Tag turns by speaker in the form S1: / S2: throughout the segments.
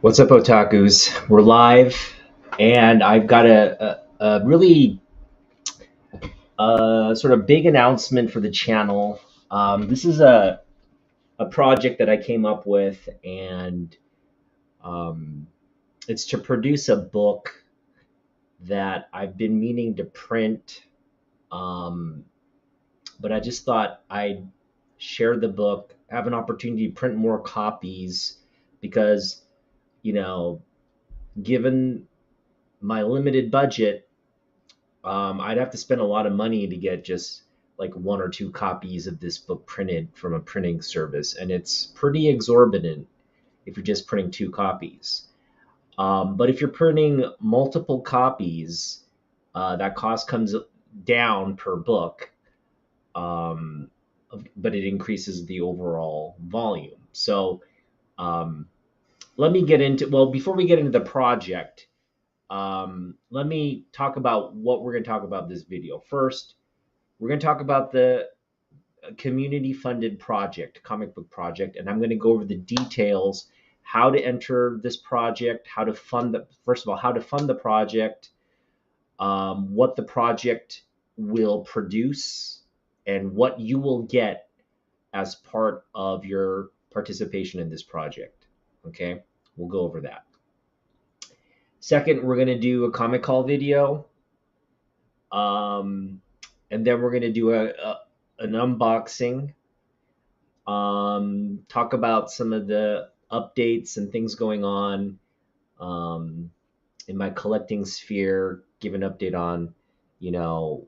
S1: What's up, Otakus? We're live, and I've got a really sort of big announcement for the channel. This is a project that I came up with, and um, it's to produce a book that I've been meaning to print, um, but I just thought I'd share the book, have an opportunity to print more copies, because, you know, given my limited budget, I'd have to spend a lot of money to get just like one or two copies of this book printed from a printing service, and it's pretty exorbitant if you're just printing two copies. But if you're printing multiple copies, that cost comes down per book, um, but it increases the overall volume. So um, let me get into, well, before we get into the project, let me talk about what we're going to talk about this video. First, we're going to talk about the community funded project, comic book project, and I'm going to go over the details, how to enter this project, how to fund the, first of all, how to fund the project, what the project will produce, and what you will get as part of your participation in this project. Okay, we'll go over that. Second, we're going to do a comic haul video. And then we're going to do an unboxing, talk about some of the updates and things going on um, in my collecting sphere, give an update on,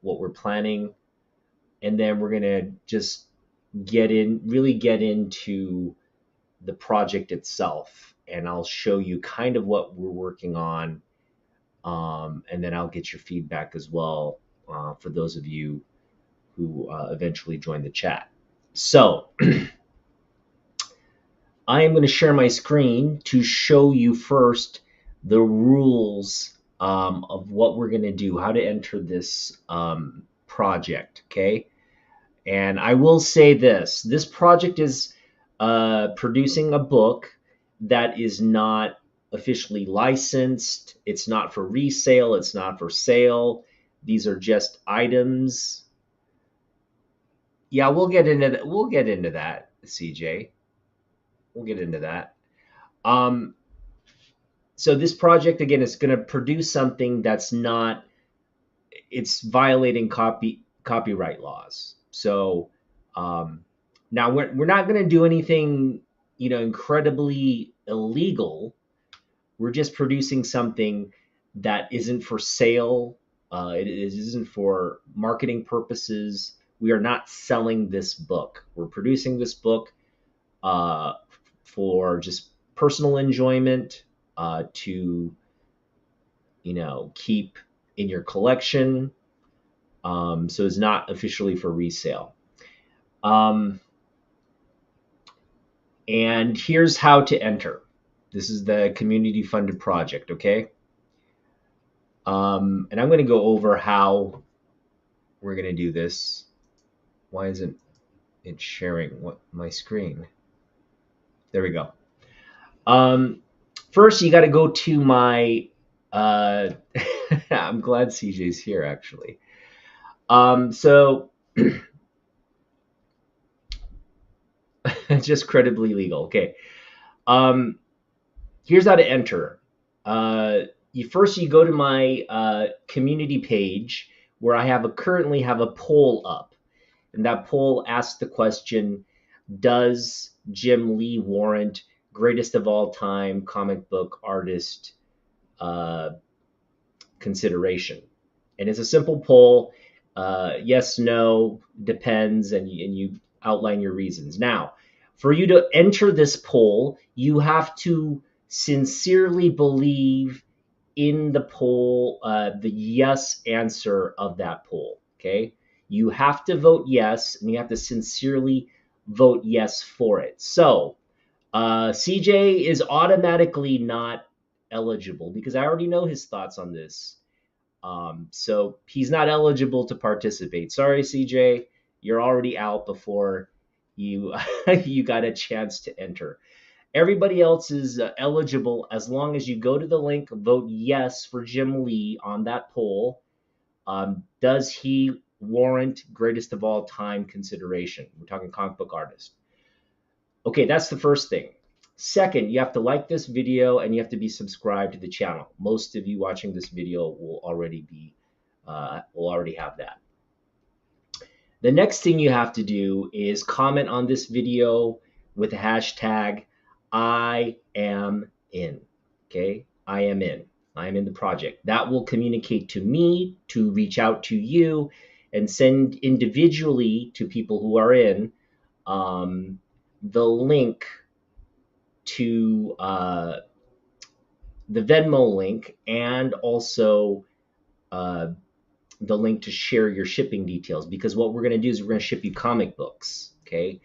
S1: what we're planning. And then we're going to just really get into the project itself. And I'll show you kind of what we're working on. And then I'll get your feedback as well, for those of you who eventually join the chat. So I am going to share my screen to show you first the rules of what we're going to do, how to enter this project, okay? And I will say this project is producing a book that is not officially licensed. It's not for resale. It's not for sale. These are just items. Yeah, we'll get into that. We'll get into that, CJ. We'll get into that. Um, so this project again is going to produce something that's not. It's violating copyright laws. So now we're not going to do anything, incredibly illegal. We're just producing something that isn't for sale. It isn't for marketing purposes. We are not selling this book. We're producing this book for just personal enjoyment, to, keep in your collection. So it's not officially for resale. And here's how to enter. This is the community funded project, okay? And I'm going to go over how we're going to do this. Why isn't it sharing my screen? There we go. First, you got to go to my. I'm glad CJ's here, actually. So just credibly legal. Okay. Here's how to enter. You go to my community page where I currently have a poll up, and that poll asks the question: does Jim Lee warrant greatest of all time comic book artist consideration? And it's a simple poll: yes, no, depends, and you outline your reasons. Now, for you to enter this poll, you have to sincerely believe in the poll, the yes answer of that poll. Okay, you have to vote yes, and you have to sincerely vote yes for it. So CJ is automatically not eligible because I already know his thoughts on this. So he's not eligible to participate. Sorry, CJ, you're already out before you you got a chance to enter. Everybody else is eligible as long as you go to the link, vote yes for Jim Lee on that poll. Does he warrant greatest of all time consideration? We're talking comic book artist. Okay, that's the first thing. Second, you have to like this video and you have to be subscribed to the channel. Most of you watching this video will already have that. The next thing you have to do is comment on this video with the hashtag I am in. Okay, I am in. I am in the project. That will communicate to me to reach out to you and send individually to people who are in the link to the Venmo link and also the link to share your shipping details, because what we're going to do is we're going to ship you comic books. Okay.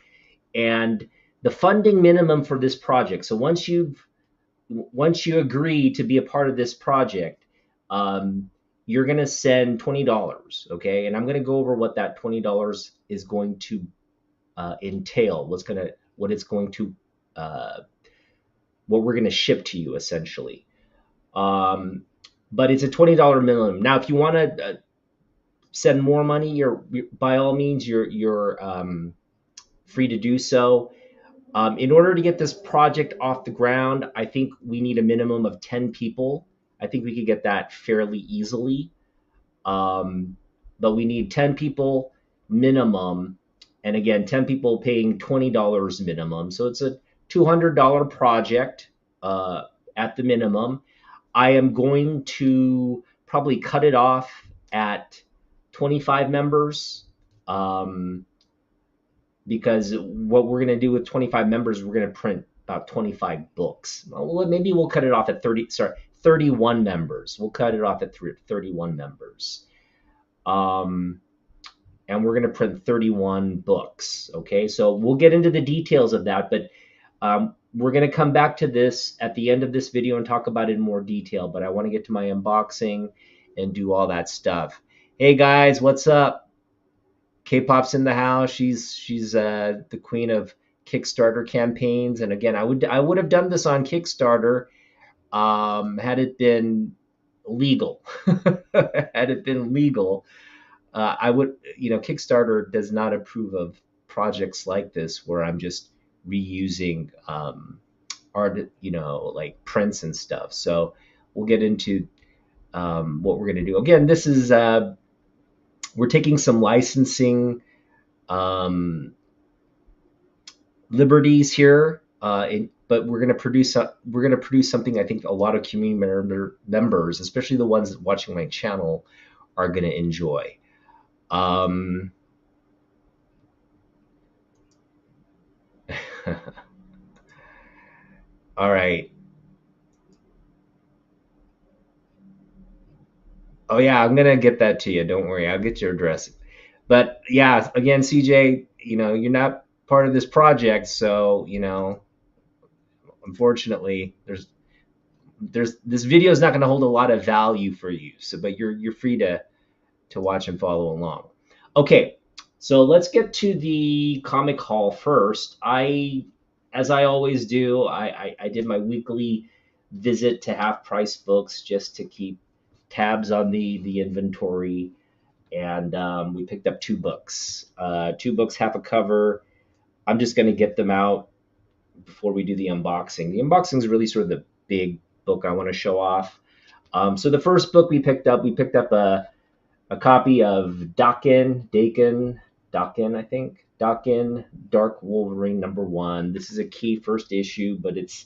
S1: And the funding minimum for this project. So once you agree to be a part of this project, you're going to send $20. Okay. And I'm going to go over what that $20 is going to entail, what we're going to ship to you essentially. But it's a $20 minimum. Now, if you want to send more money, you're by all means you're free to do so. In order to get this project off the ground, I think we need a minimum of 10 people. I think we could get that fairly easily. But we need 10 people minimum. And again, 10 people paying $20 minimum. So it's a $200 project at the minimum. I am going to probably cut it off at 25 members. Because what we're going to do with 25 members, we're going to print about 25 books. Well, maybe we'll cut it off at 31 members. We'll cut it off at 31 members. And we're going to print 31 books. Okay, so we'll get into the details of that, but we're going to come back to this at the end of this video and talk about it in more detail, but I want to get to my unboxing and do all that stuff. Hey guys, what's up? K-pop's in the house. She's the queen of Kickstarter campaigns. And again, I would have done this on Kickstarter had it been legal. Had it been legal, I would, Kickstarter does not approve of projects like this where I'm just reusing art, like prints and stuff. So we'll get into what we're going to do. Again, this is we're taking some licensing liberties here, but we're going to produce something I think a lot of community members, especially the ones watching my channel, are going to enjoy. All right. Oh yeah, I'm gonna get that to you. Don't worry, I'll get your address. But yeah, again, CJ, you're not part of this project, so unfortunately, there's this video is not going to hold a lot of value for you. So, but you're free to watch and follow along. Okay, so let's get to the comic haul first. As I always do, I did my weekly visit to Half Price Books just to keep tabs on the inventory, and we picked up two books, half a cover. I'm just going to get them out before we do the unboxing. The unboxing is really sort of the big book I want to show off. So the first book we picked up a copy of Daken, I think. Daken, Dark Wolverine #1. This is a key first issue, but it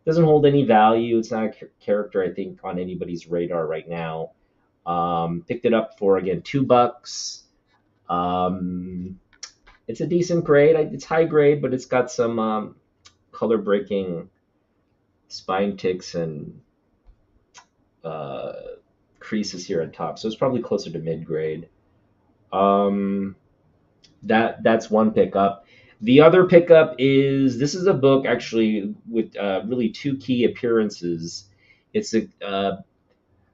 S1: doesn't hold any value. It's not a character, I think, on anybody's radar right now. Picked it up for, again, $2. It's a decent grade. It's high grade, but it's got some color breaking spine ticks and creases here at top, so it's probably closer to mid grade. That's one pickup. The other pickup is, this is a book actually with really two key appearances. It's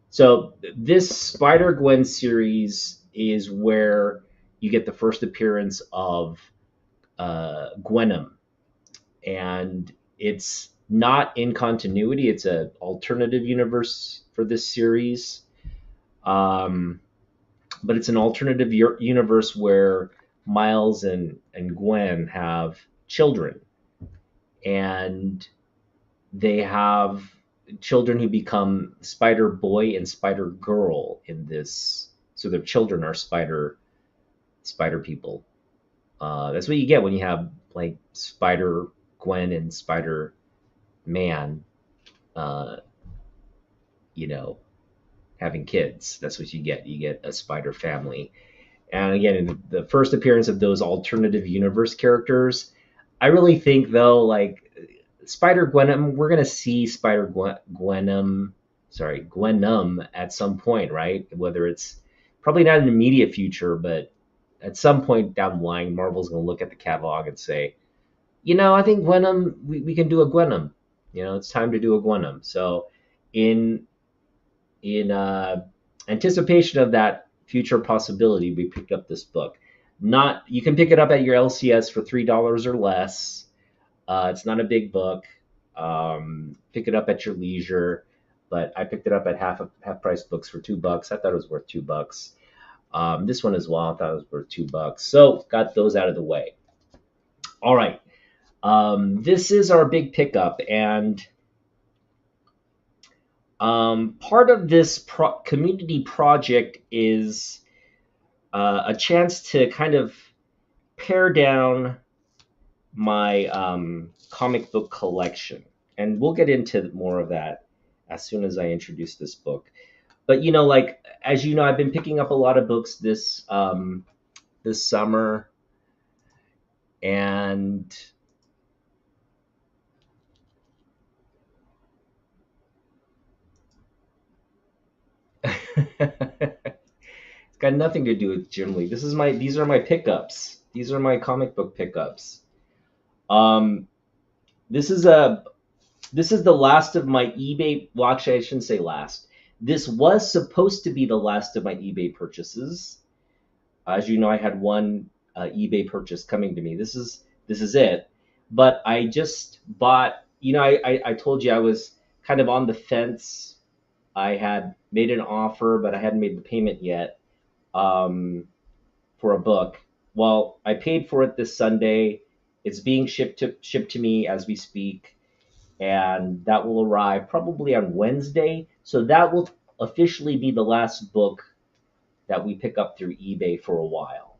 S1: so this Spider-Gwen series is where you get the first appearance of Gwenom, and It's not in continuity. It's an alternative universe for this series. Um, but it's an alternative universe where Miles and Gwen have children, and they have children who become Spider Boy and Spider Girl in this. So their children are spider people. That's what you get when you have like Spider Gwen and Spider Man. Uh, you know, having kids. That's what you get. You get a spider family. And again, in the first appearance of those alternative universe characters, I really think though, like Spider Gwenum, we're gonna see Spider Gwenum at some point, right? Whether it's probably not in the immediate future, but at some point down the line, Marvel's gonna look at the catalog and say, I think Gwenum, we can do a Gwenum. It's time to do a Gwenum. So, in in anticipation of that future possibility, we picked up this book. Not You can pick it up at your LCS for $3 or less. It's not a big book. Pick it up at your leisure. But I picked it up at half price books for $2. I thought it was worth $2. This one as well, I thought it was worth $2. So got those out of the way. All right. This is our big pickup, and part of this community project is a chance to kind of pare down my comic book collection. And we'll get into more of that as soon as I introduce this book. But like as you know, I've been picking up a lot of books this summer, and it's got nothing to do with Jim Lee. These are my pickups. These are my comic book pickups. Um, this is the last of my eBay. Well, actually, I shouldn't say last. This was supposed to be the last of my eBay purchases. As you know, I had one eBay purchase coming to me. This is it. But I just bought. I told you I was kind of on the fence. I had made an offer, but I hadn't made the payment yet for a book. Well, I paid for it this Sunday. It's being shipped to me as we speak, and that will arrive probably on Wednesday. So that will officially be the last book that we pick up through eBay for a while.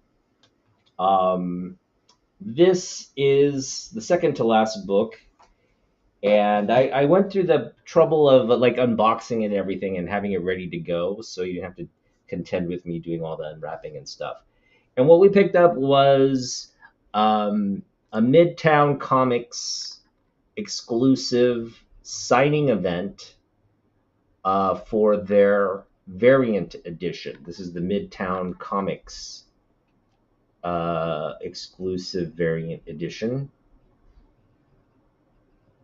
S1: Um, this is the second to last book, and I went through the trouble of like unboxing and everything and having it ready to go, so you didn't have to contend with me doing all the unwrapping and stuff. And what we picked up was a Midtown Comics exclusive signing event for their variant edition. This is the Midtown Comics exclusive variant edition.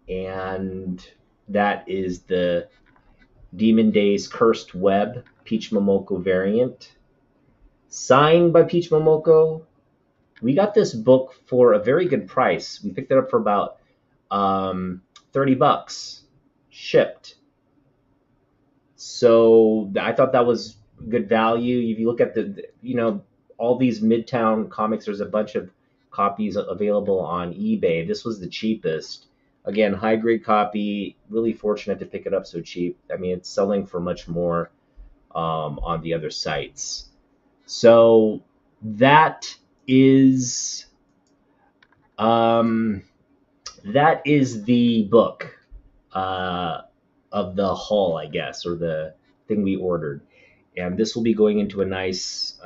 S1: And that is the Demon Days Cursed Web Peach Momoko variant, signed by Peach Momoko. We got this book for a very good price. We picked it up for about $30 shipped. So I thought that was good value. If you look at all these Midtown comics, there's a bunch of copies available on eBay. This was the cheapest. Again, high grade copy. Really fortunate to pick it up so cheap. I mean, it's selling for much more on the other sites. So that is the book of the haul, I guess, or the thing we ordered. And this will be going into a nice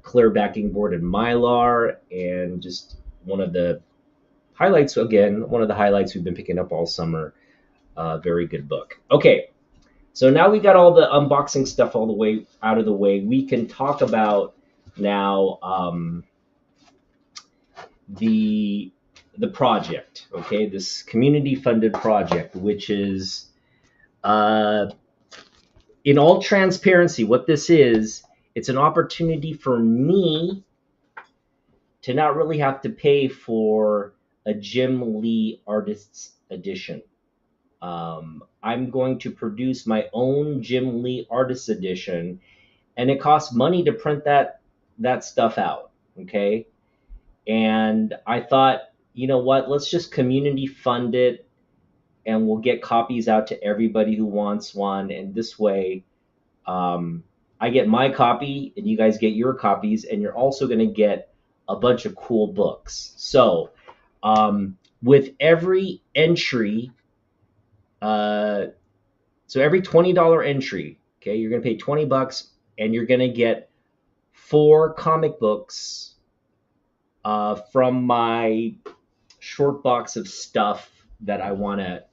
S1: clear backing board in Mylar, and just one of the highlights we've been picking up all summer. Very good book. Okay, so now we got all the unboxing stuff all the way out of the way. We can talk about now the project. Okay, this community funded project, which is in all transparency, what this is, it's an opportunity for me to not really have to pay for a Jim Lee Artists Edition. I'm going to produce my own Jim Lee Artists Edition, and it costs money to print that stuff out. Okay, and I thought, you know what? Let's just community fund it, and we'll get copies out to everybody who wants one. And this way, um, I get my copy, and you guys get your copies, and you're also going to get a bunch of cool books. So, with every entry, uh, so every $20 entry, okay, you're going to pay $20, and you're going to get 4 comic books from my short box of stuff that I want to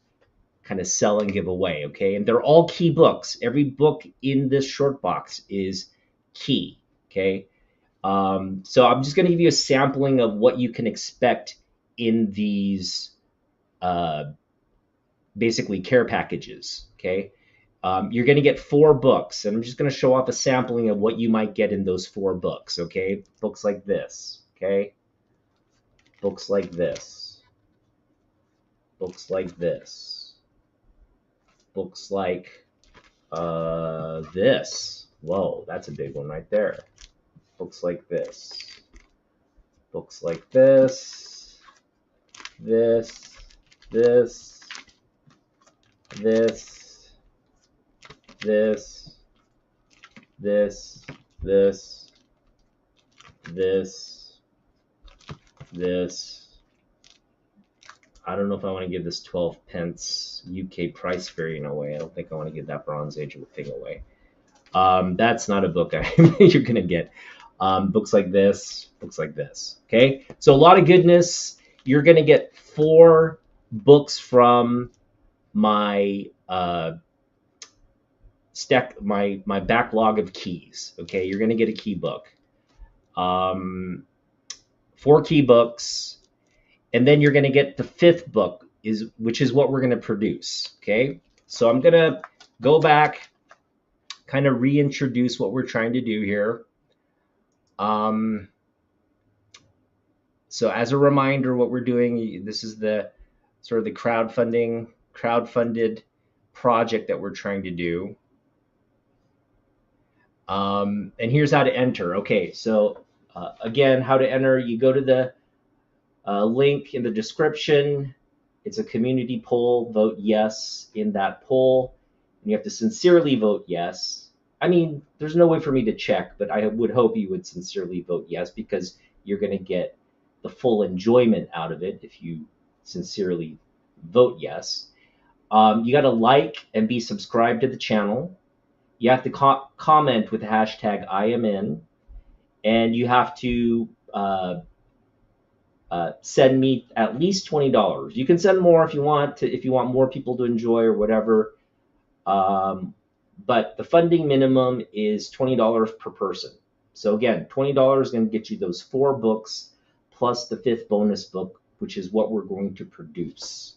S1: kind of sell and give away. Okay, and they're all key books. Every book in this short box is key. Okay, so I'm just going to give you a sampling of what you can expect in these uh, basically care packages. Okay, you're going to get 4 books, and I'm just going to show off a sampling of what you might get in those 4 books. Okay, books like this. Okay, books like this. Books like this. Books like this. Whoa, that's a big one right there. Books like this. Books like this. This. This. This. This. This. This. This. This. I don't know if I want to give this 12 pence UK price variant away. I don't think I want to give that Bronze Age thing away. That's not a book you're going to get. Books like this, books like this. Okay, so a lot of goodness. You're going to get 4 books from my my backlog of keys. Okay, you're going to get a key book. 4 key books. And then you're going to get the 5th book, which is what we're going to produce. Okay, so I'm going to go back, kind of reintroduce what we're trying to do here. So as a reminder, what we're doing, this is the sort of the crowdfunded project that we're trying to do. And here's how to enter. Okay, so again, how to enter, you go to the link in the description. It's a community poll. Vote yes in that poll. And you have to sincerely vote yes. I mean, there's no way for me to check, but I would hope you would sincerely vote yes, because you're going to get the full enjoyment out of it if you sincerely vote yes. You got to like and be subscribed to the channel. You have to comment with the hashtag #IamIn. And you have to send me at least $20. You can send more if you want if you want more people to enjoy or whatever. But the funding minimum is $20 per person. So again, $20 is going to get you those 4 books plus the 5th bonus book, which is what we're going to produce.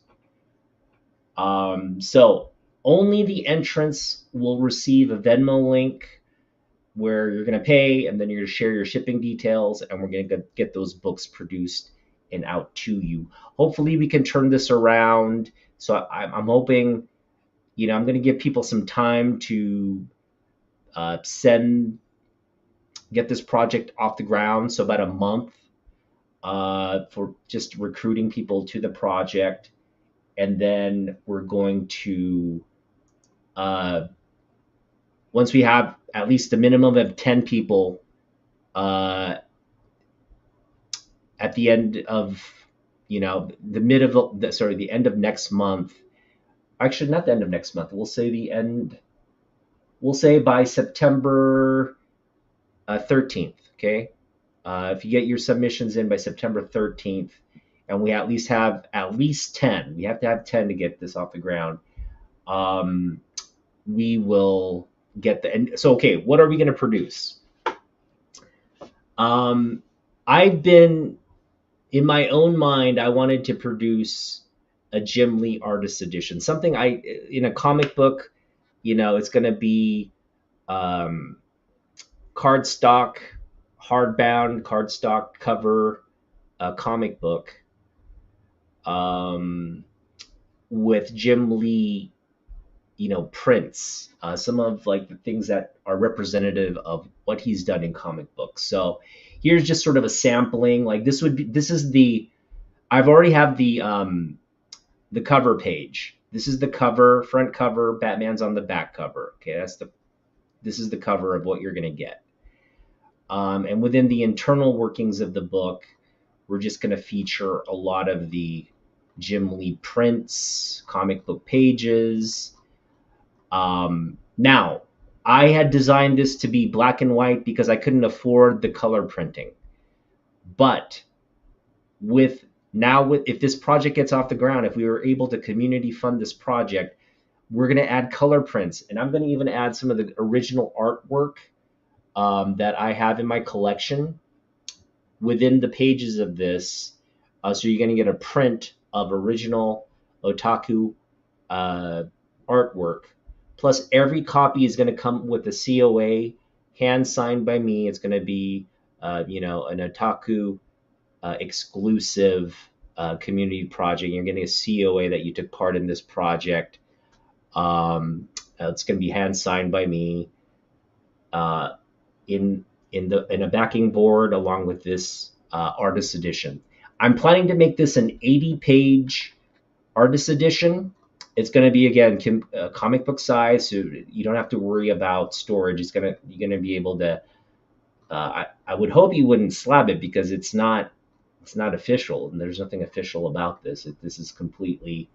S1: So only the entrants will receive a Venmo link where you're going to pay, and then you're going to share your shipping details, and we're going to get those books produced and out to you. Hopefully we can turn this around. So I'm hoping, I'm going to give people some time to get this project off the ground. So about a month for just recruiting people to the project. And then we're going to, once we have at least a minimum of 10 people, at the end of, the end of next month. Actually, not the end of next month. We'll say by September 13th. Okay. If you get your submissions in by September 13th, and we at least have 10, we have to have 10 to get this off the ground. We will get so, okay, what are we going to produce? I've been, in my own mind, I wanted to produce a Jim Lee Artist Edition, something in a comic book, it's going to be hardbound cardstock cover comic book. um, with Jim Lee, prints, some of like the things that are representative of what he's done in comic books. So here's just sort of a sampling. Like this is the I've already have the cover page. This is the cover, front cover. Batman's on the back cover. Okay, this is the cover of what you're gonna get. And within the internal workings of the book, we're just going to feature a lot of the Jim Lee prints, comic book pages. Now, I had designed this to be black and white because I couldn't afford the color printing. But with if this project gets off the ground, if we were able to community fund this project, we're going to add color prints, and I'm going to even add some of the original artwork that I have in my collection within the pages of this. So you're going to get a print of original Otaku uh, artwork. Plus, every copy is going to come with a COA, hand signed by me. It's going to be, an Otaku exclusive community project. You're getting a COA that you took part in this project. It's going to be hand signed by me. In in a backing board along with this artist edition. I'm planning to make this an 80-page artist edition. It's going to be again comic book size, so you don't have to worry about storage. You're gonna be able to. I would hope you wouldn't slab it because it's not official, and there's nothing official about this. This is completely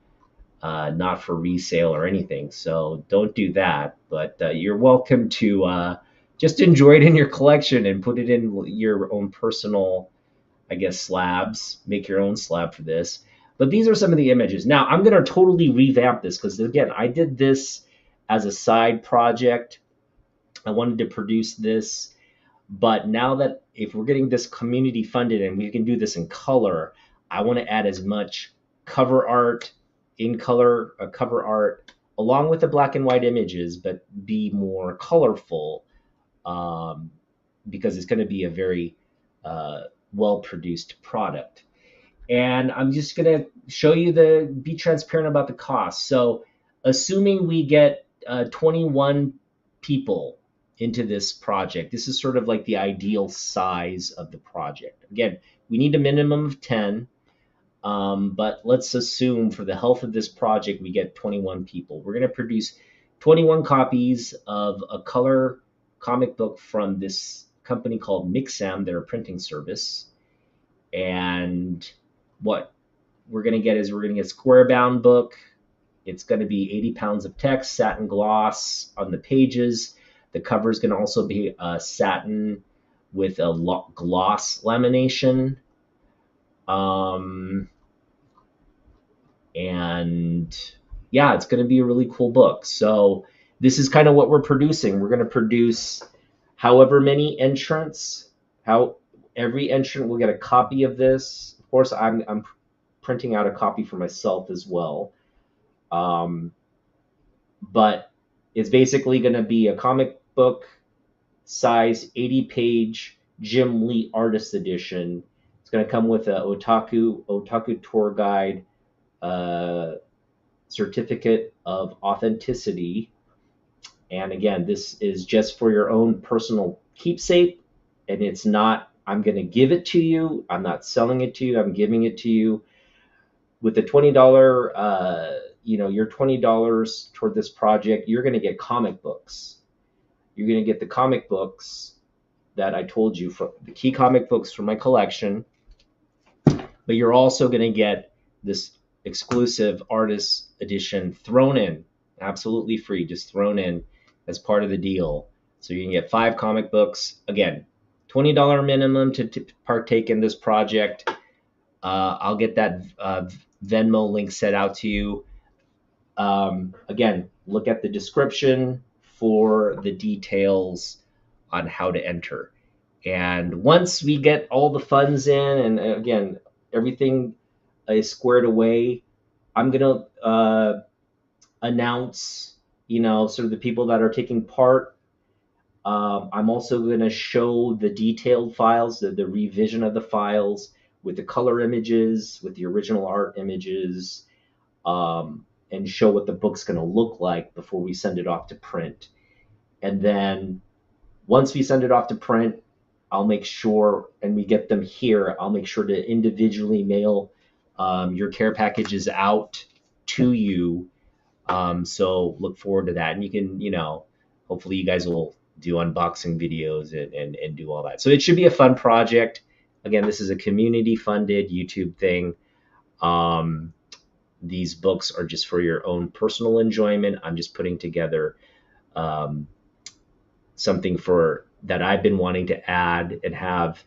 S1: not for resale or anything. So don't do that. But you're welcome to just enjoy it in your collection and put it in your own personal, I guess, slabs. Make your own slab for this. But these are some of the images. Now I'm going to totally revamp this because again, I did this as a side project. I wanted to produce this, but now that if we're getting this community funded and we can do this in color, I want to add as much cover art in color, cover art along with the black and white images, but be more colorful um, because it's going to be a very well produced product. And I'm just going to show you be transparent about the cost. So, assuming we get 21 people into this project, this is sort of like the ideal size of the project. Again, we need a minimum of 10, but let's assume for the health of this project, we get 21 people. We're going to produce 21 copies of a color comic book from this company called Mixam. They're a printing service. And what we're going to get is we're going to get a square bound book. It's going to be 80 pounds of text, satin gloss on the pages. The cover is going to also be satin with a gloss lamination. And yeah, it's going to be a really cool book. So this is kind of what we're producing. We're going to produce however many entrants, how every entrant will get a copy of this. Of course, I'm printing out a copy for myself as well. But it's basically going to be a comic book size 80-page Jim Lee artist edition. It's going to come with a Otaku tour guide, certificate of authenticity. And again, this is just for your own personal keepsake, and it's not, I'm going to give it to you. I'm not selling it to you. I'm giving it to you. With the $20, your $20 toward this project, you're going to get comic books. You're going to get the comic books that I told you, from the key comic books from my collection, but you're also going to get this exclusive artist edition thrown in, absolutely free, just thrown in as part of the deal. So you can get 5 comic books. Again, $20 minimum to partake in this project. I'll get that Venmo link set out to you. Again, look at the description for the details on how to enter. And once we get all the funds in, and again, everything is squared away, I'm going to announce, sort of the people that are taking part. I'm also going to show the detailed files, the revision of the files. with the color images, with the original art images, and show what the book's going to look like before we send it off to print. And then once we send it off to print, I'll make sure, and we get them here, I'll make sure to individually mail your care packages out to you. So look forward to that. And you can, hopefully you guys will do unboxing videos and do all that. So it should be a fun project. Again, this is a community funded YouTube thing. These books are just for your own personal enjoyment. I'm just putting together something that I've been wanting to add and have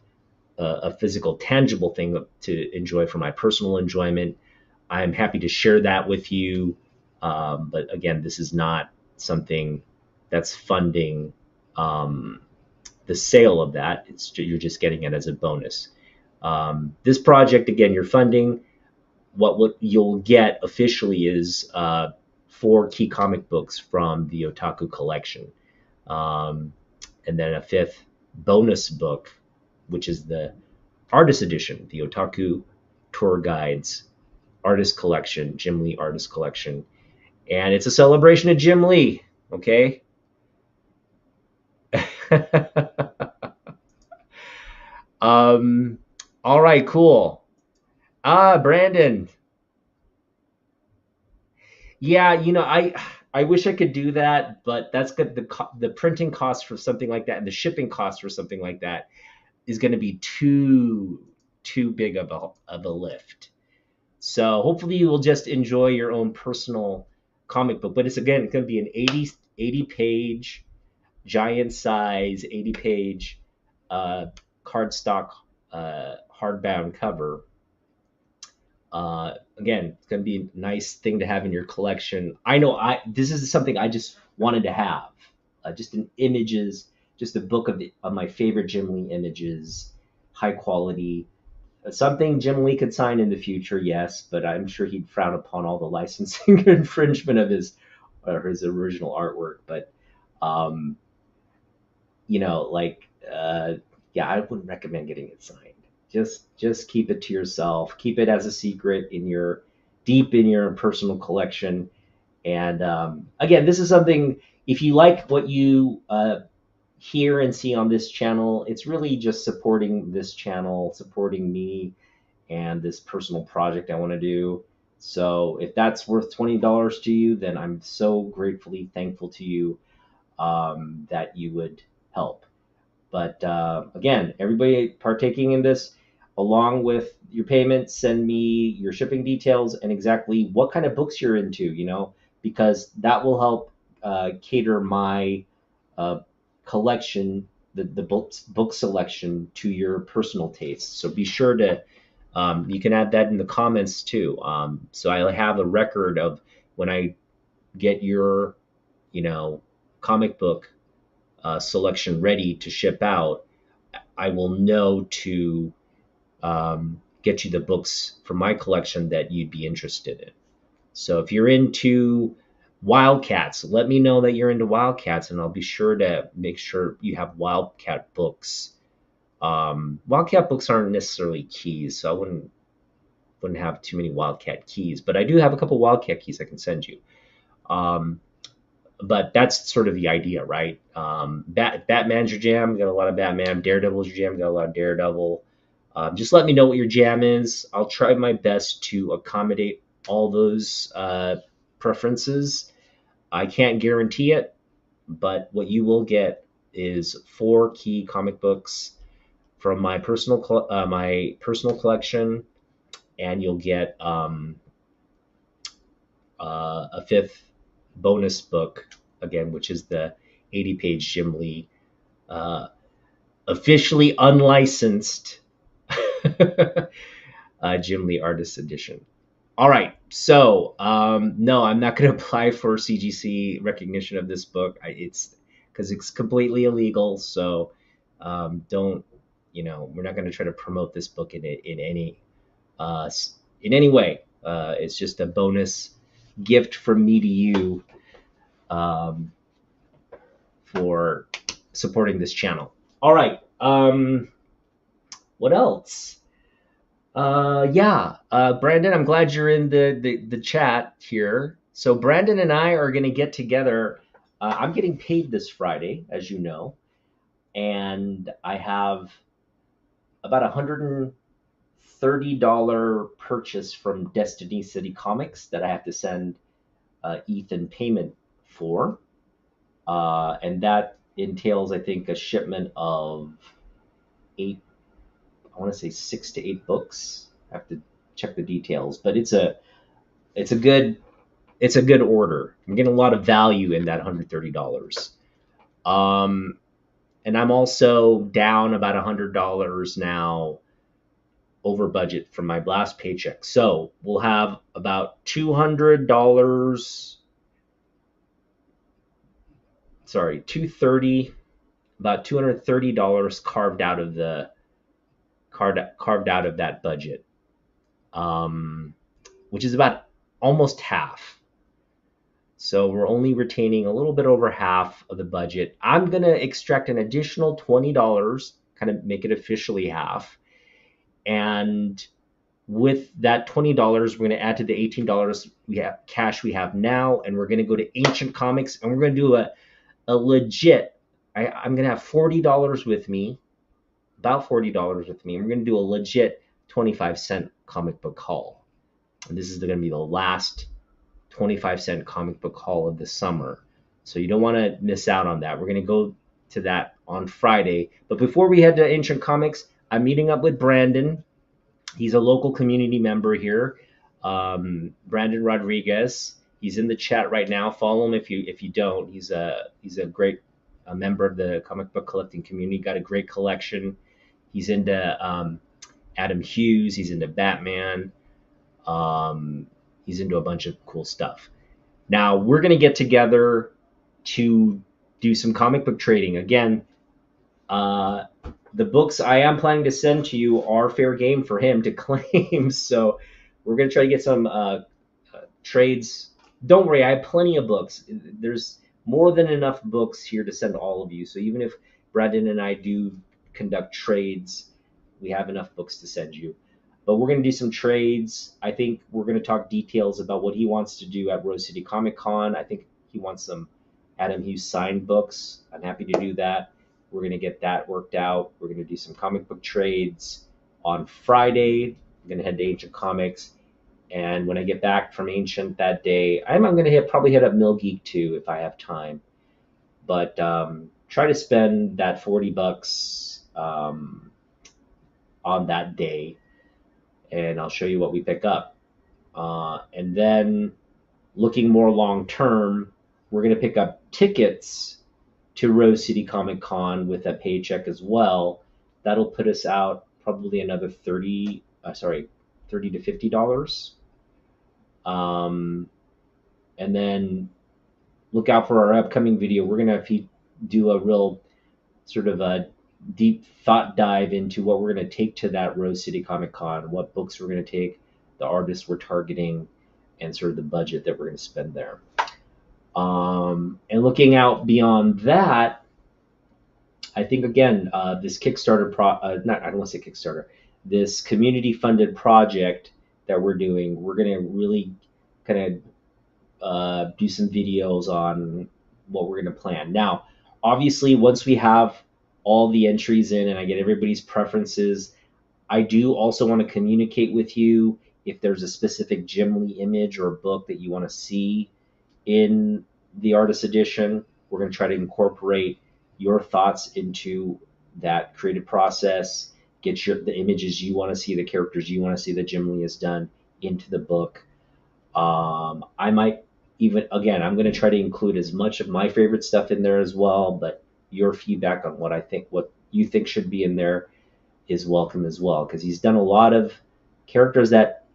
S1: a physical, tangible thing to enjoy for my personal enjoyment. I'm happy to share that with you. But again, this is not something that's funding the sale of that. You're just getting it as a bonus. This project, again, you're funding. What you'll get officially is 4 key comic books from the Otaku collection. And then a 5th bonus book, which is the artist edition, the Otaku Tour Guides artist collection, Jim Lee artist collection. And it's a celebration of Jim Lee, okay? All right, cool. Brandon. Yeah, I wish I could do that, but that's good. The printing cost for something like that and the shipping cost for something like that is going to be too big of a lift. So hopefully you will just enjoy your own personal comic book. But it's going to be an 80 page, giant size, 80 page cardstock hardbound cover. Again, it's going to be a nice thing to have in your collection. I know this is something I just wanted to have, just an images, just a book of my favorite Jim Lee images, high quality. Something Jim Lee could sign in the future, yes, but I'm sure he'd frown upon all the licensing infringement of his original artwork. But yeah, I wouldn't recommend getting it signed. Just keep it to yourself. Keep it as a secret deep in your personal collection. And again, this is something, if you like what you hear and see on this channel, it's really just supporting this channel, supporting me and this personal project I want to do. So if that's worth $20 to you, then I'm so gratefully thankful to you that you would help. But again, everybody partaking in this, along with your payment, send me your shipping details and exactly what kind of books you're into, because that will help cater my collection, the book selection to your personal tastes. So be sure to, you can add that in the comments too. So I have a record of when I get your, comic book selection ready to ship out, I will know to get you the books from my collection that you'd be interested in. So if you're into Wildcats, let me know that you're into Wildcats, and I'll be sure to make sure you have Wildcat books. Wildcat books aren't necessarily keys, so I wouldn't have too many Wildcat keys, but I do have a couple Wildcat keys I can send you. But that's sort of the idea, right? Batman's your jam, got a lot of Batman. Daredevil's your jam, got a lot of Daredevil. Just let me know what your jam is. I'll try my best to accommodate all those preferences. I can't guarantee it, but what you will get is 4 key comic books from my personal collection, and you'll get a 5th bonus book, again, which is the 80-page Jim Lee, officially unlicensed Jim Lee Artist Edition. All right, so no, I'm not going to apply for CGC recognition of this book. It's because it's completely illegal. So don't, we're not going to try to promote this book in any way. It's just a bonus gift from me to you for supporting this channel. All right. What else? Yeah, Brandon, I'm glad you're in the chat here. So Brandon and I are going to get together. I'm getting paid this Friday, as you know, and I have about $130 purchase from Destiny City Comics that I have to send Ethan payment for, and that entails, I think, a shipment of eight. I want to say 6 to 8 books. I have to check the details, but it's a good it's a good order. I'm getting a lot of value in that $130. Um, and I'm also down about $100 now over budget from my last paycheck. So we'll have about $200. Sorry, 230. About $230 carved out of that budget, which is about almost half. So we're only retaining a little bit over half of the budget. I'm going to extract an additional $20, kind of make it officially half. And with that $20, we're going to add to the $18 we have cash we have now, and we're going to go to Ancient Comics, and we're going to do a legit. I'm going to have $40 with me, about $40 with me, and we're going to do a legit 25-cent comic book haul. And this is going to be the last 25-cent comic book haul of the summer. So you don't want to miss out on that. We're going to go to that on Friday. But before we head to Ancient Comics, I'm meeting up with Brandon. He's a local community member here. Brandon Rodriguez. He's in the chat right now. Follow him if you don't. He's a great member of the comic book collecting community. Got a great collection. He's into Adam Hughes. He's into Batman. He's into a bunch of cool stuff. Now we're going to get together to do some comic book trading. Again, the books I am planning to send to you are fair game for him to claim. So we're going to try to get some trades. Don't worry, I have plenty of books. There's more than enough books here to send all of you. So even if Brandon and I do conduct trades, we have enough books to send you. But we're going to do some trades. I think we're going to talk details about what he wants to do at Rose City Comic Con. I think he wants some Adam Hughes signed books. I'm happy to do that. We're going to get that worked out. We're going to do some comic book trades on Friday. I'm going to head to Ancient Comics. And when I get back from Ancient that day, I'm going to probably hit up Mill Geek too if I have time. But try to spend that $40 on that day, and I'll show you what we pick up. And then looking more long term, we're going to pick up tickets to Rose City Comic Con with a paycheck as well. That'll put us out probably another $30 to $50. And then look out for our upcoming video. We're going to do a real sort of a deep thought dive into what we're going to take to that Rose City Comic Con, what books we're going to take, the artists we're targeting, and sort of the budget that we're going to spend there. And looking out beyond that, I think again, this Kickstarter I don't want to say Kickstarter, this community funded project that we're doing, we're going to really kind of do some videos on what we're going to plan. Now, obviously, once we have all the entries in and I get everybody's preferences, I do also want to communicate with you if there's a specific Jim Lee image or book that you want to see in the artist edition. We're going to try to incorporate your thoughts into that creative process, get the images you want to see, the characters you want to see that Jim Lee has done into the book. I might even, again, I'm going to try to include as much of my favorite stuff in there as well, but your feedback on what you think should be in there is welcome as well, because he's done a lot of characters that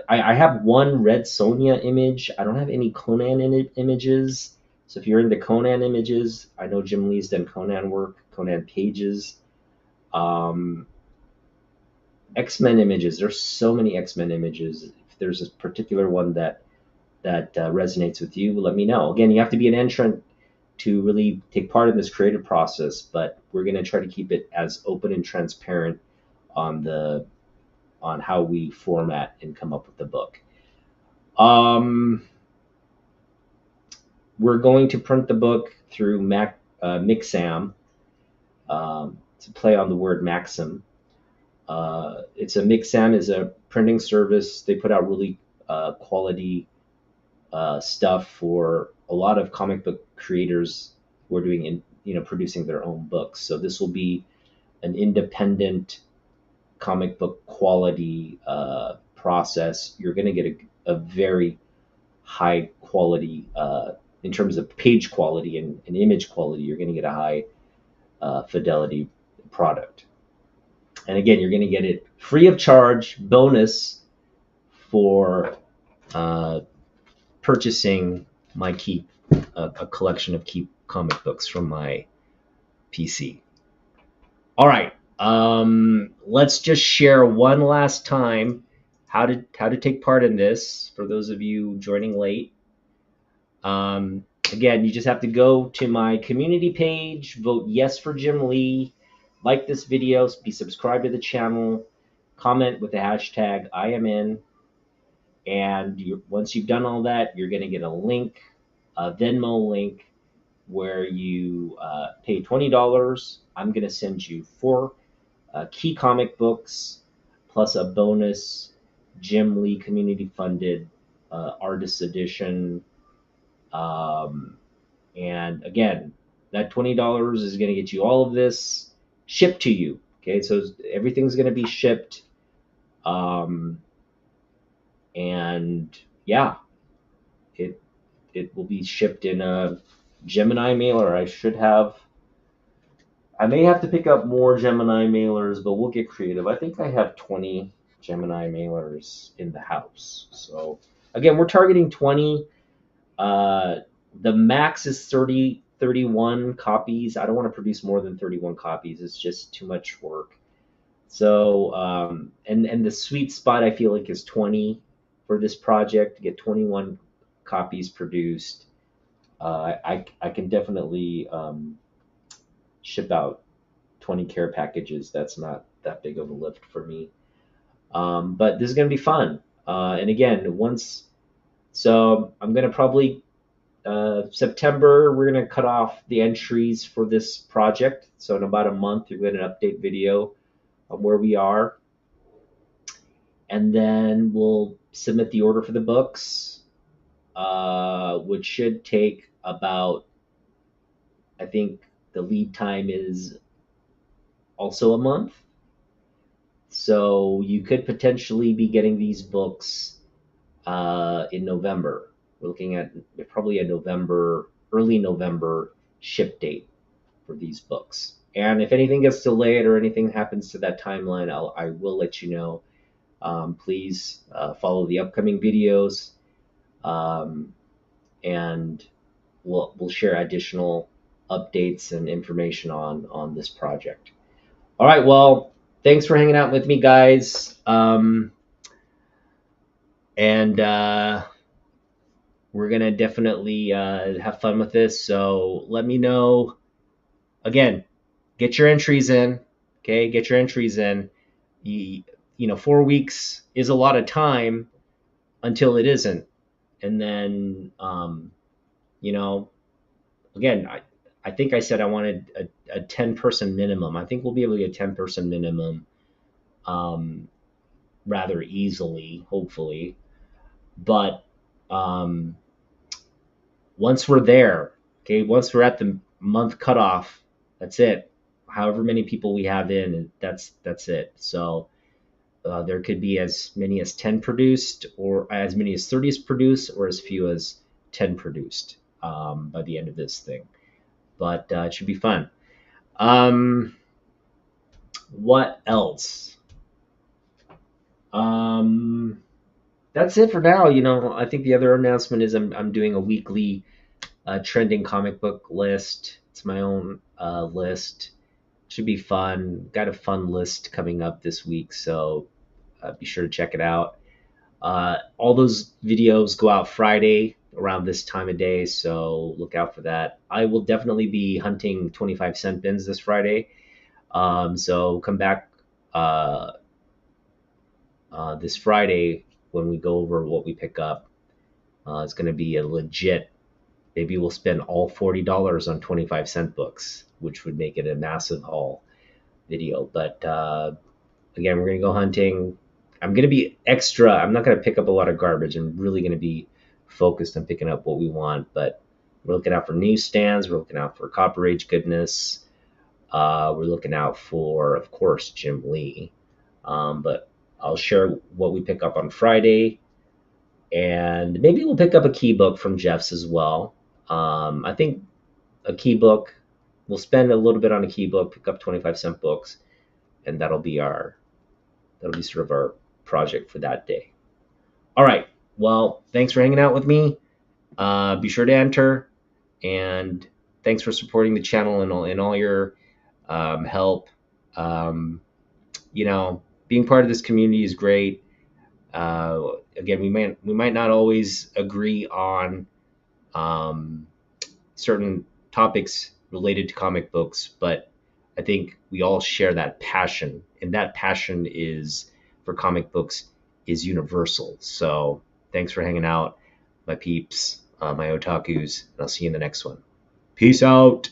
S1: I have one Red Sonja image. I don't have any Conan images. So if you're into Conan images, I know Jim Lee's done Conan work, Conan pages. X-Men images. There's so many X-Men images. If there's a particular one that resonates with you, let me know. Again, you have to be an entrant to really take part in this creative process, but we're going to try to keep it as open and transparent on the on how we format and come up with the book. Um, we're going to print the book through Mixam, to play on the word Maxim. It's a Mixam is a printing service. They put out really quality stuff for a lot of comic book creators who are doing producing their own books. So this will be an independent comic book quality process. You're going to get a very high quality in terms of page quality and image quality. You're going to get a high fidelity product. And again, you're going to get it free of charge, bonus for uh, purchasing my Keep, a collection of Keep comic books from my PC. All right, let's just share one last time how to take part in this for those of you joining late. Again, you just have to go to my community page, vote yes for Jim Lee, like this video, be subscribed to the channel, comment with the hashtag I am in, and once you've done all that, you're going to get a link, a Venmo link, where you pay $20. I'm going to send you 4 key comic books plus a bonus Jim Lee community funded artist edition. And again, that $20 is going to get you all of this shipped to you. Okay, so everything's going to be shipped. And yeah, it will be shipped in a Gemini mailer. I may have to pick up more Gemini mailers, but we'll get creative. I think I have 20 Gemini mailers in the house. So again, we're targeting 20. The max is 31 copies. I don't want to produce more than 31 copies. It's just too much work. So, and the sweet spot I feel like is 20 for this project, to get 21 copies produced. I can definitely ship out 20 care packages. That's not that big of a lift for me. But this is going to be fun. And again, so I'm going to probably, September, we're going to cut off the entries for this project. So in about a month, you'll get an update video on where we are. And then we'll submit the order for the books, which should take about, I think the lead time is also a month. So you could potentially be getting these books in November. We're looking at probably early November ship date for these books. And if anything gets delayed or anything happens to that timeline, I will let you know. Please follow the upcoming videos, and we'll share additional updates and information on this project. All right, well, thanks for hanging out with me, guys. And we're gonna definitely have fun with this. So let me know. Again, get your entries in. Okay, get your entries in. 4 weeks is a lot of time until it isn't, and then again, I think I said I wanted a 10-person minimum. I think we'll be able to get 10-person minimum rather easily, hopefully. But once we're there, okay, once we're at the month cutoff, that's it. However many people we have in, that's it. So there could be as many as 10 produced, or as many as 30 produced, or as few as 10 produced by the end of this thing. But it should be fun. What else? That's it for now. I think the other announcement is I'm doing a weekly trending comic book list. It's my own list. Should be fun. Got a fun list coming up this week, so be sure to check it out. All those videos go out Friday around this time of day, so look out for that. I will definitely be hunting 25-cent bins this Friday. So come back this Friday when we go over what we pick up. It's going to be a legit. Maybe we'll spend all $40 on 25-cent books, which would make it a massive haul video. But again, we're going to go hunting. I'm going to be extra. I'm not going to pick up a lot of garbage. I'm really going to be focused on picking up what we want. But we're looking out for newsstands. We're looking out for Copper Age goodness. We're looking out for, of course, Jim Lee. But I'll share what we pick up on Friday. And maybe we'll pick up a key book from Jeff's as well. I think a key book, we'll spend a little bit on a key book, pick up 25-cent books, and that'll be sort of our project for that day. All right. Well, thanks for hanging out with me. Be sure to enter, and thanks for supporting the channel and all your help. Um, Being part of this community is great. Again, we might not always agree on um, certain topics related to comic books, but I think we all share that passion, and that passion is for comic books is universal. So thanks for hanging out, my peeps, my otakus, and I'll see you in the next one. Peace out.